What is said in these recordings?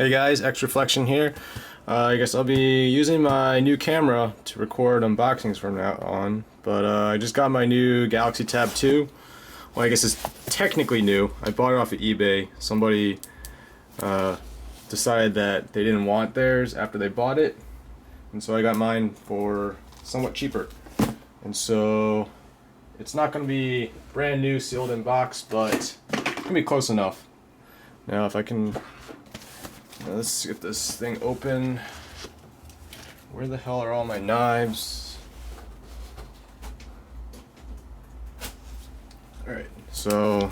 Hey guys, XReflection here. I guess I'll be using my new camera to record unboxings from now on. But I just got my new Galaxy Tab 2. Well, I guess it's technically new. I bought it off of eBay. Somebody decided that they didn't want theirs after they bought it. And so I got mine for somewhat cheaper. And so it's not going to be brand new, sealed in box, but it's going to be close enough. Now if I can... let's get this thing open. Where the hell are all my knives? Alright, so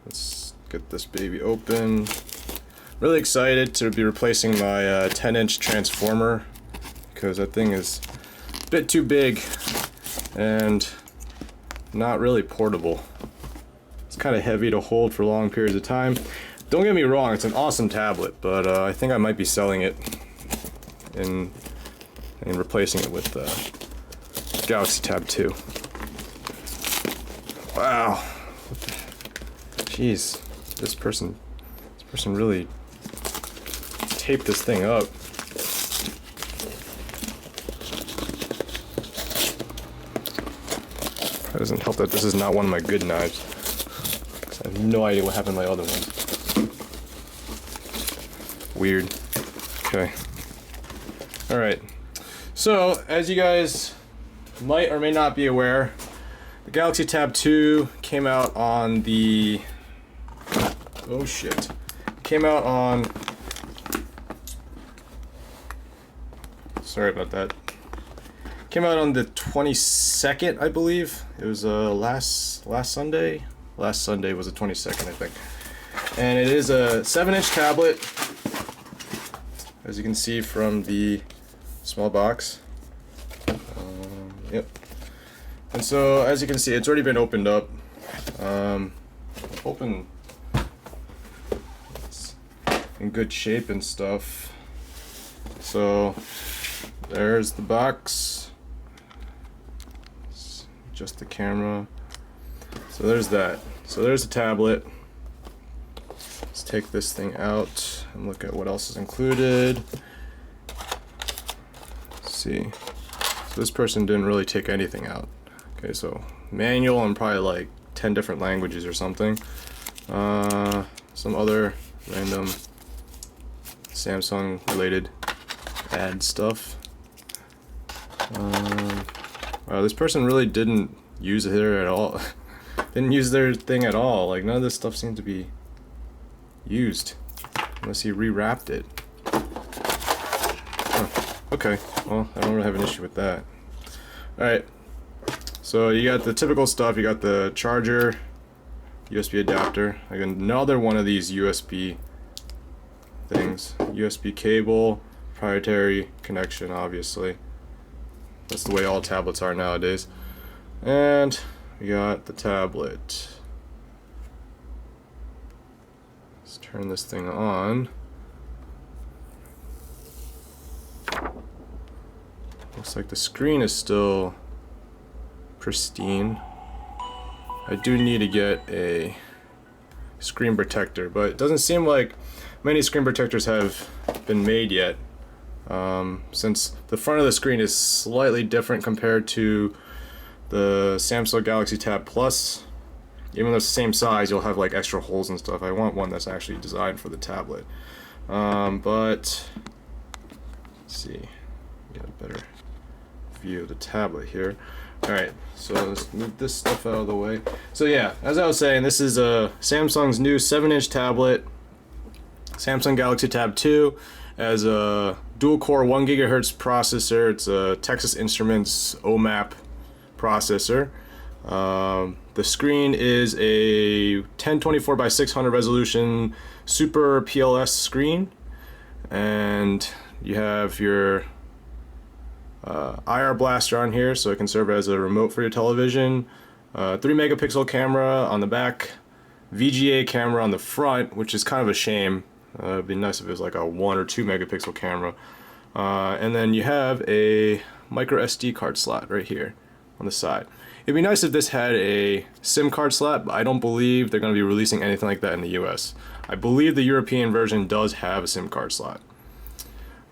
let's get this baby open. Really excited to be replacing my 10-inch transformer because that thing is a bit too big and not really portable. It's kind of heavy to hold for long periods of time. Don't get me wrong, it's an awesome tablet, but I think I might be selling it and replacing it with Galaxy Tab 2. Wow. Jeez, this person really taped this thing up. That doesn't help that this is not one of my good knives. I have no idea what happened to my other ones. Weird. Okay. Alright. So, as you guys might or may not be aware, the Galaxy Tab 2 came out on the... oh shit. Came out on... sorry about that. Came out on the 22nd, I believe. It was last Sunday. Last Sunday was the 22nd, I think. And it is a 7-inch tablet, as you can see from the small box. Yep. And so, as you can see, it's already been opened up. Hoping it's in good shape and stuff. So, there's the box. Just the camera. So there's that. So there's the tablet. Let's take this thing out and look at what else is included. Let's see. So this person didn't really take anything out. Okay, so manual and probably like 10 different languages or something. Some other random Samsung related ad stuff. Wow, this person really didn't use it at all. Didn't use their thing at all. Like, none of this stuff seemed to be used. Unless he rewrapped it. Huh. Okay, well, I don't really have an issue with that. Alright. So you got the typical stuff. You got the charger, USB adapter. Like another one of these USB things. USB cable, proprietary connection, obviously. That's the way all tablets are nowadays. And we got the tablet. Let's turn this thing on. Looks like the screen is still pristine. I do need to get a screen protector, but it doesn't seem like many screen protectors have been made yet. Since the front of the screen is slightly different compared to the Samsung Galaxy Tab Plus. Even though it's the same size, you'll have like extra holes and stuff. I want one that's actually designed for the tablet. But let's see, get a better view of the tablet here. Alright, so let's move this stuff out of the way. So yeah, as I was saying, this is Samsung's new 7-inch tablet, Samsung Galaxy Tab 2, as a dual-core 1 GHz processor. It's a Texas Instruments OMAP processor. The screen is a 1024 by 600 resolution Super PLS screen, and you have your IR blaster on here, so it can serve as a remote for your television. 3 megapixel camera on the back, VGA camera on the front, which is kind of a shame. It'd be nice if it was like a 1 or 2 megapixel camera. And then you have a micro SD card slot right here on the side. It'd be nice if this had a SIM card slot, but I don't believe they're going to be releasing anything like that in the US. I believe the European version does have a SIM card slot.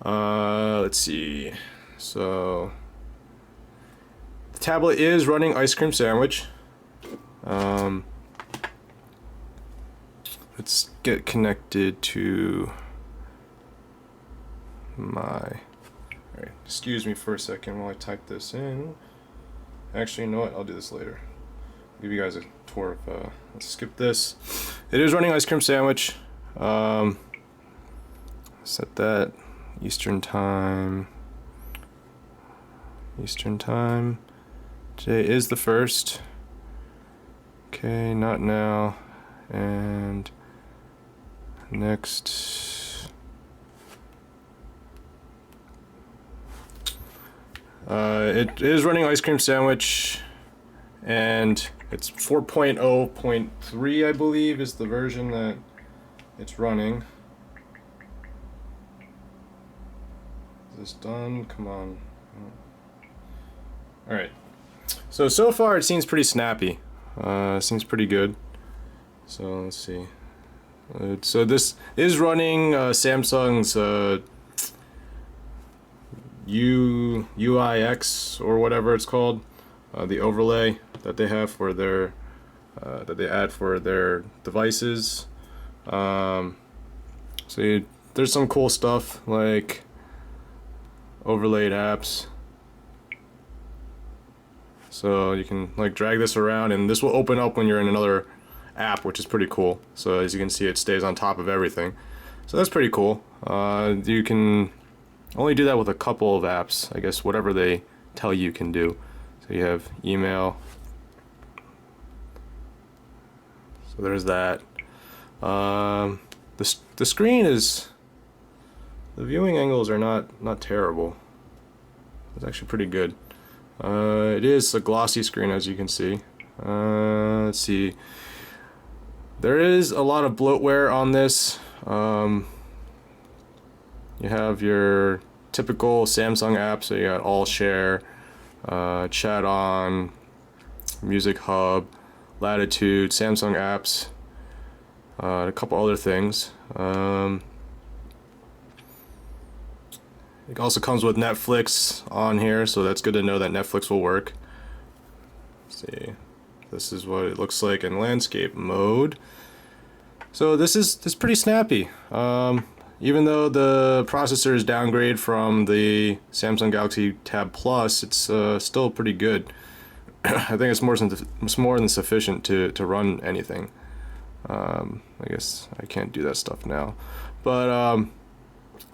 Let's see. So the tablet is running Ice Cream Sandwich. Let's get connected to my... Alright, excuse me for a second while I type this in. Actually, you know what? I'll do this later. I'll give you guys a tour of... let's skip this. It is running Ice Cream Sandwich. Set that Eastern Time. Eastern Time. Today is the 1st. Okay, not now. And next... it is running Ice Cream Sandwich, and it's 4.0.3, I believe, is the version that it's running. Is this done? Come on. Alright. So far it seems pretty snappy. Seems pretty good. So let's see. So this is running Samsung's UIX or whatever it's called, the overlay that they have for their that they add for their devices. So there's some cool stuff like overlaid apps. So you can like drag this around, and this will open up when you're in another app, which is pretty cool. So as you can see, it stays on top of everything. So that's pretty cool. You can only do that with a couple of apps, I guess, whatever they tell you can do. So you have email. So there's that. The screen is, the viewing angles are not terrible. It's actually pretty good. It is a glossy screen, as you can see. Let's see. There is a lot of bloatware on this. You have your typical Samsung apps, so you got All Share, Chat On, Music Hub, Latitude, Samsung apps, a couple other things. It also comes with Netflix on here, so that's good to know that Netflix will work. Let's see, this is what it looks like in landscape mode. So this is pretty snappy. Even though the processor is downgrade from the Samsung Galaxy Tab Plus, it's still pretty good. I think it's more than sufficient to run anything. I guess I can't do that stuff now, but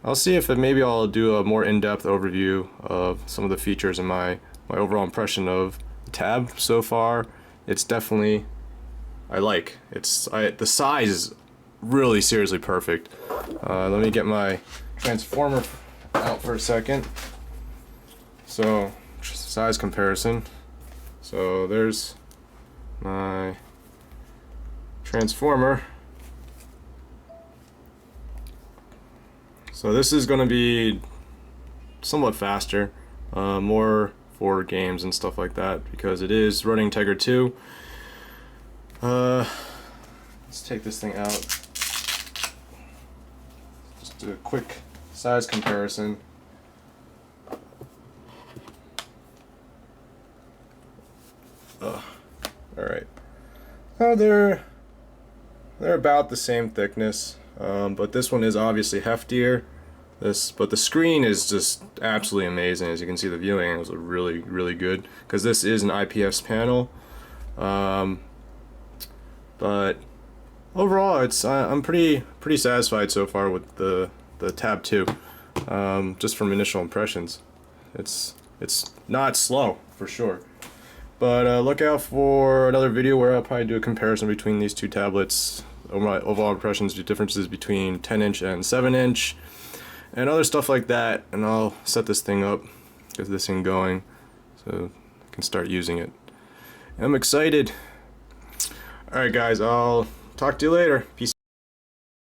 I'll see if maybe I'll do a more in-depth overview of some of the features and my overall impression of the Tab so far. It's definitely, I like. The size is really seriously perfect. Let me get my transformer out for a second. So, size comparison. So there's my transformer. So this is going to be somewhat faster, more for games and stuff like that, because it is running Tegra 2. Let's take this thing out. Just do a quick size comparison. Alright. They're about the same thickness, but this one is obviously heftier. But the screen is just absolutely amazing. As you can see, the viewing angles are really, really good because this is an IPS panel. But overall, I'm pretty satisfied so far with the Tab 2. Just from initial impressions, it's not slow for sure. But look out for another video where I'll probably do a comparison between these two tablets, my overall impressions, the differences between 10-inch and 7-inch, and other stuff like that. And I'll set this thing up, get this thing going, so I can start using it. I'm excited. Alright guys, I'll talk to you later. Peace.